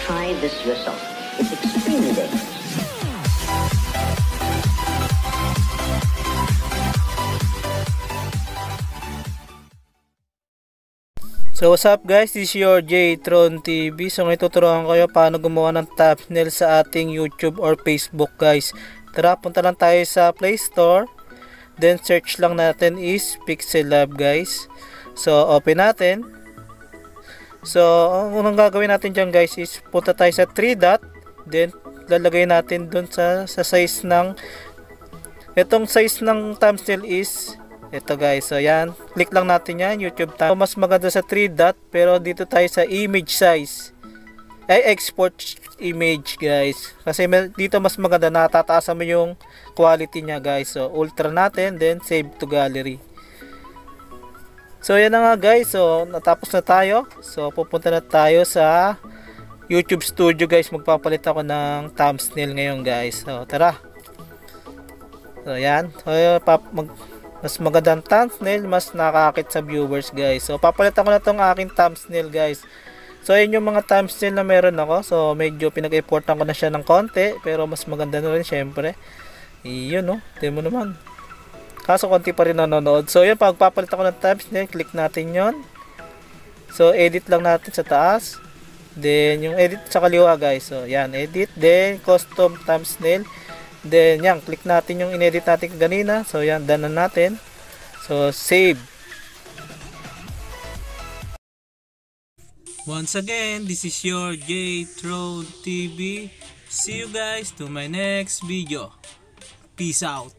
Try this yourself. It's extremely dangerous. So what's up guys, this is your J-Tron TV. So ngayon tuturuan ko kayo paano gumawa ng thumbnail sa ating YouTube or Facebook guys. Tara, punta lang tayo sa Play Store. Then search lang natin is Pixellab guys. So open natin. So ang unang gagawin natin dyan guys is punta tayo sa 3 dot. Then lalagay natin dun sa size ng, itong size ng thumbnail is ito guys. So yan, click lang natin yan, YouTube tab. So, mas maganda sa 3 dot, pero dito tayo sa image size, ay export image guys, kasi dito mas maganda, natataasan mo yung quality nya guys. So ultra natin, then save to gallery. So yan na nga guys, so natapos na tayo. So pupunta na tayo sa YouTube Studio guys, magpapalit ako ng thumbnail ngayon guys. So tara. So yan, so, mas magandang thumbnail, mas nakakakit sa viewers guys. So papalitan ko na tong aking thumbnail guys. So ayun yung mga thumbnail na meron ako. So medyo pinag-importan ko na siya ng konti, pero mas maganda na rin syempre. Iyon no, tingnan mo naman. Kaso konti pa rin nanonood. So yun, pagpapalit ako ng thumbnail, click natin yon. So edit lang natin sa taas. Then yung edit sa kaliwa guys. So yan, edit, then custom thumbnail. Then yan, click natin yung inedit natin kanina. So yan, done na natin. So save. Once again, this is your J-Tron TV. See you guys to my next video. Peace out.